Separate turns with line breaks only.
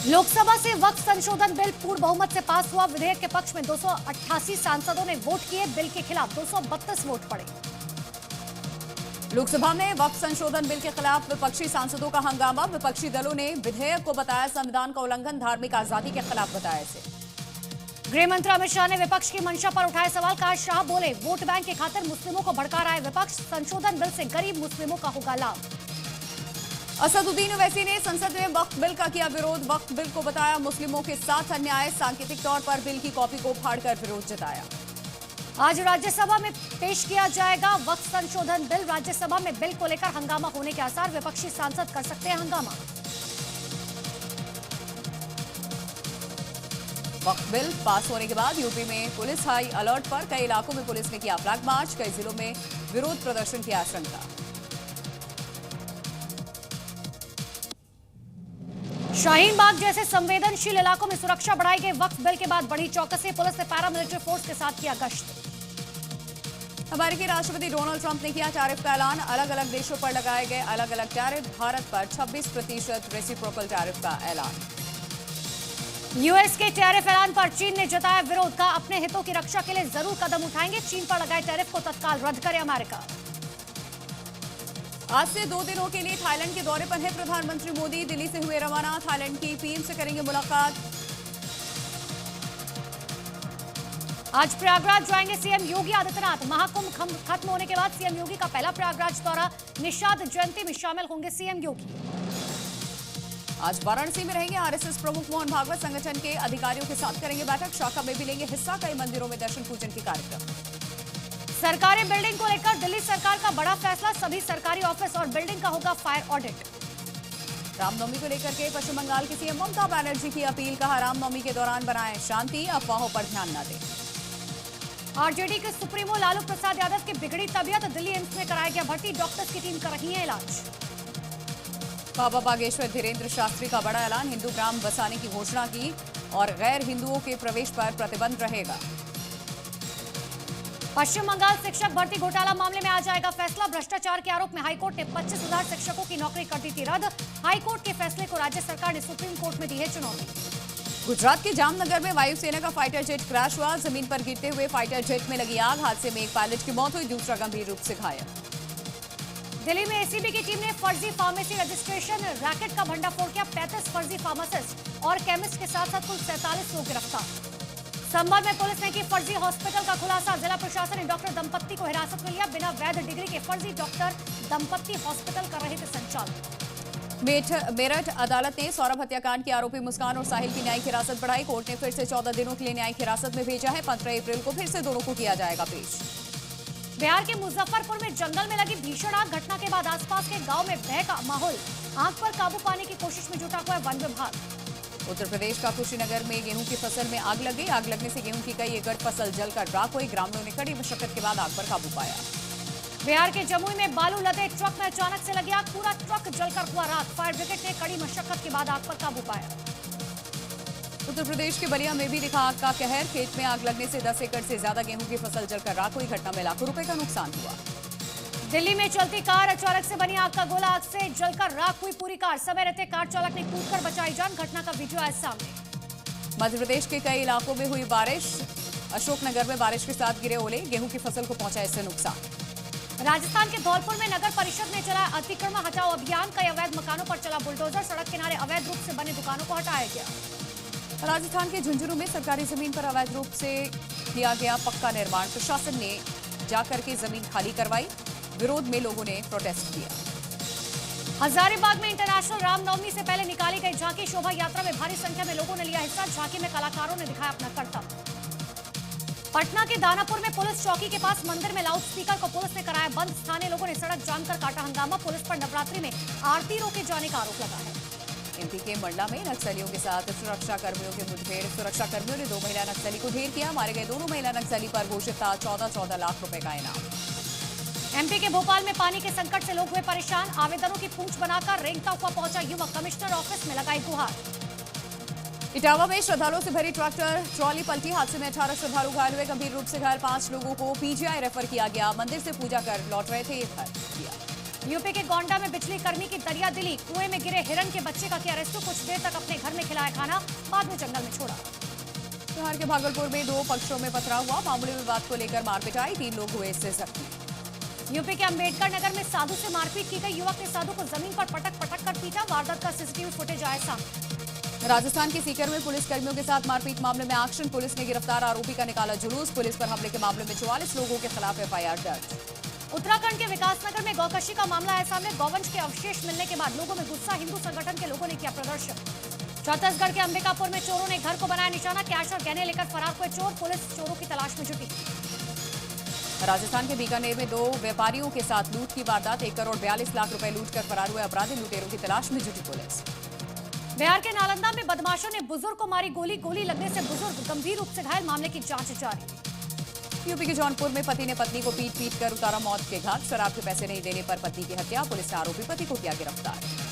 लोकसभा से वक्फ संशोधन बिल पूर्ण बहुमत से पास हुआ। विधेयक के पक्ष में 288 सांसदों ने वोट किए। बिल के खिलाफ 232 वोट पड़े।
लोकसभा में वक्फ संशोधन बिल के खिलाफ विपक्षी सांसदों का हंगामा। विपक्षी दलों ने विधेयक को बताया संविधान का उल्लंघन, धार्मिक आजादी के खिलाफ बताया इसे।
गृह मंत्री अमित शाह ने विपक्ष की मंशा पर उठाए सवाल। कहा, शाह बोले वोट बैंक की खातिर मुस्लिमों को भड़का रहा है विपक्ष। संशोधन बिल से गरीब मुस्लिमों का होगा लाभ।
असदुद्दीन ओवैसी ने संसद में वक्फ बिल का किया विरोध। वक्फ बिल को बताया मुस्लिमों के साथ अन्याय। सांकेतिक तौर पर बिल की कॉपी को फाड़कर विरोध जताया।
आज राज्यसभा में पेश किया जाएगा वक्फ संशोधन बिल। राज्यसभा में बिल को लेकर हंगामा होने के आसार। विपक्षी सांसद कर सकते हैं हंगामा।
वक्फ बिल पास होने के बाद यूपी में पुलिस हाई अलर्ट पर। कई इलाकों में पुलिस ने किया फ्लैग मार्च। कई जिलों में विरोध प्रदर्शन की आशंका।
शाहीन बाग जैसे संवेदनशील इलाकों में सुरक्षा बढ़ाई गई। वक्फ बिल के बाद बढ़ी चौकसी। पुलिस ने पैरामिलिट्री फोर्स के साथ किया गश्त।
अमेरिकी राष्ट्रपति डोनाल्ड ट्रंप ने किया टैरिफ का ऐलान। अलग अलग देशों पर लगाए गए अलग अलग टैरिफ। भारत पर 26% रेसिप्रोकल टैरिफ का ऐलान।
यूएस के टैरिफ ऐलान पर चीन ने जताया विरोध। का अपने हितों की रक्षा के लिए जरूर कदम उठाएंगे। चीन पर लगाए टैरिफ को तत्काल रद्द करे अमेरिका।
आज से 2 दिनों के लिए थाईलैंड के दौरे पर है प्रधानमंत्री मोदी। दिल्ली से हुए रवाना। थाईलैंड की पीएम से करेंगे मुलाकात।
आज प्रयागराज जाएंगे सीएम योगी आदित्यनाथ। महाकुंभ खत्म होने के बाद सीएम योगी का पहला प्रयागराज दौरा। निषाद जयंती में शामिल होंगे सीएम योगी।
आज वाराणसी में रहेंगे आरएसएस प्रमुख मोहन भागवत। संगठन के अधिकारियों के साथ करेंगे बैठक। शाखा में भी लेंगे हिस्सा। कई मंदिरों में दर्शन पूजन के कार्यक्रम।
सरकारी बिल्डिंग को लेकर दिल्ली सरकार का बड़ा फैसला। सभी सरकारी ऑफिस और बिल्डिंग का होगा फायर ऑडिट।
रामनवमी को लेकर के पश्चिम बंगाल की सीएम ममता बनर्जी की अपील। कहा, रामनवमी के दौरान बनाएं शांति, अफवाहों पर ध्यान न दें।
आरजेडी के सुप्रीमो लालू प्रसाद यादव की बिगड़ी तबीयत। दिल्ली एम्स में कराया गया भर्ती। डॉक्टर्स की टीम कर रही है इलाज।
बाबा बागेश्वर धीरेन्द्र शास्त्री का बड़ा ऐलान। हिंदू ग्राम बसाने की घोषणा की और गैर हिंदुओं के प्रवेश पर प्रतिबंध रहेगा।
पश्चिम बंगाल शिक्षक भर्ती घोटाला मामले में आ जाएगा फैसला। भ्रष्टाचार के आरोप में हाईकोर्ट ने 25,000 शिक्षकों की नौकरी कर दी थी रद्द। हाईकोर्ट के फैसले को राज्य सरकार ने सुप्रीम कोर्ट में दी है चुनौती।
गुजरात के जामनगर में वायुसेना का फाइटर जेट क्रैश हुआ। जमीन पर गिरते हुए फाइटर जेट में लगी आग। हादसे में एक पायलट की मौत हुई, दूसरा गंभीर रूप से घायल।
दिल्ली में एसीबी की टीम ने फर्जी फार्मेसी रजिस्ट्रेशन रैकेट का भंडाफोड़ किया। 35 फर्जी फार्मासिस्ट और केमिस्ट के साथ साथ कुल 47 लोग गिरफ्तार। संभल में पुलिस ने की फर्जी हॉस्पिटल का खुलासा। जिला प्रशासन ने डॉक्टर दंपत्ति को हिरासत में लिया। बिना वैध डिग्री के फर्जी डॉक्टर दंपत्ति हॉस्पिटल कर रहे थे संचालन।
मेरठ अदालत ने सौरभ हत्याकांड के आरोपी मुस्कान और साहिल की न्यायिक हिरासत बढ़ाई। कोर्ट ने फिर से 14 दिनों के लिए न्यायिक हिरासत में भेजा है। 15 अप्रैल को फिर से दोनों को किया जाएगा पेश।
बिहार के मुजफ्फरपुर में जंगल में लगी भीषण आग। घटना के बाद आसपास के गांव में भय का माहौल। आग पर काबू पाने की कोशिश में जुटा हुआ है वन विभाग।
उत्तर प्रदेश का कुशीनगर में गेहूं की फसल में आग लग गई। आग लगने से गेहूं की कई एकड़ फसल जलकर राख हुई। ग्रामीणों ने कड़ी मशक्कत के बाद आग पर काबू पाया।
बिहार के जमुई में बालू लदे ट्रक में अचानक से लगी आग। पूरा ट्रक जलकर हुआ राख। फायर ब्रिगेड ने कड़ी मशक्कत के बाद आग पर काबू पाया।
उत्तर प्रदेश के बलिया में भी दिखा आग का कहर। खेत में आग लगने से 10 एकड़ से ज्यादा गेहूं की फसल जलकर राख हुई। घटना में लाखों रुपए का नुकसान हुआ।
दिल्ली में चलती कार अचानक से बनी आग का गोला। आग से जलकर राख हुई पूरी कार। समय रहते कार चालक ने कूदकर बचाई जान। घटना का वीडियो आया सामने।
मध्य प्रदेश के कई इलाकों में हुई बारिश। अशोकनगर में बारिश के साथ गिरे ओले। गेहूं की फसल को पहुंचा इससे नुकसान।
राजस्थान के धौलपुर में नगर परिषद ने चलाया अतिक्रमण हटाओ अभियान। कई अवैध मकानों पर चला बुलडोजर। सड़क किनारे अवैध रूप से बने दुकानों को हटाया गया।
राजस्थान के झुंझुनू में सरकारी जमीन पर अवैध रूप से किया गया पक्का निर्माण। प्रशासन ने जाकर के जमीन खाली करवाई। विरोध में लोगों ने प्रोटेस्ट किया।
हजारीबाग में इंटरनेशनल रामनवमी से पहले निकाली गई झांकी शोभा यात्रा में भारी संख्या में लोगों ने लिया हिस्सा। झांकी में कलाकारों ने दिखाया अपना कर्तव्य। पटना के दानापुर में पुलिस चौकी के पास मंदिर में लाउडस्पीकर को पुलिस ने कराया बंद। स्थानीय लोगों ने सड़क जाम कर काटा हंगामा। पुलिस पर नवरात्रि में आरती रोके जाने का आरोप लगा है।
एमपी के मंडला में नक्सलियों के साथ सुरक्षा कर्मियों की मुठभेड़। सुरक्षा कर्मियों ने 2 महिला नक्सली को ढेर किया। मारे गए दोनों महिला नक्सली पर घोषित था 14 लाख रुपए का इनाम।
एमपी के भोपाल में पानी के संकट से लोग हुए परेशान। आवेदनों की पूंछ बनाकर रेंगता हुआ पहुंचा युवक। कमिश्नर ऑफिस में लगाई गुहार।
इटावा में श्रद्धालुओं से भरी ट्रैक्टर ट्रॉली पलटी। हादसे में 18 श्रद्धालु घायल हुए। गंभीर रूप से घायल 5 लोगों को पीजीआई रेफर किया गया। मंदिर से पूजा कर लौट रहे थे ये घर।
यूपी के गोंडा में बिजली कर्मी की दरिया दिली, कुएं में गिरे हिरन के बच्चे का किया रेस्क्यू, कुछ देर तक अपने घर में खिलाया खाना, बाद में जंगल में छोड़ा।
बिहार के भागलपुर में 2 पक्षों में पथराव हुआ, मामूली विवाद को लेकर मारपिटाई, 3 लोग हुए इससे जख्मी।
यूपी के अंबेडकर नगर में साधु से मारपीट की गई, युवक ने साधु को जमीन पर पटक पटक कर पीटा, वारदात का सीसीटीवी फुटेज आया सामने।
राजस्थान के सीकर में पुलिस कर्मियों के साथ मारपीट मामले में एक्शन, पुलिस ने गिरफ्तार आरोपी का निकाला जुलूस, पुलिस पर हमले के मामले में 44 लोगों के खिलाफ एफआईआर दर्ज।
उत्तराखंड के विकासनगर में गौकशी का मामला है सामने, गौवंश के अवशेष मिलने के बाद लोगों में गुस्सा, हिंदू संगठन के लोगों ने किया प्रदर्शन। छत्तीसगढ़ के अंबिकापुर में चोरों ने घर को बनाया निशाना, कैश और गहने लेकर फरार हुए चोर, पुलिस चोरों की तलाश में जुटी।
राजस्थान के बीकानेर में 2 व्यापारियों के साथ लूट की वारदात, 1 करोड़ 42 लाख रुपए लूट कर फरार हुए अपराधी, लुटेरों की तलाश में जुटी पुलिस।
बिहार के नालंदा में बदमाशों ने बुजुर्ग को मारी गोली, गोली लगने से बुजुर्ग गंभीर रूप से घायल, मामले की जांच जारी।
यूपी के जौनपुर में पति ने पत्नी को पीट पीट कर उतारा मौत के घाट, शराब के पैसे नहीं देने पर पत्नी की हत्या, पुलिस ने आरोपी पति को किया गिरफ्तार।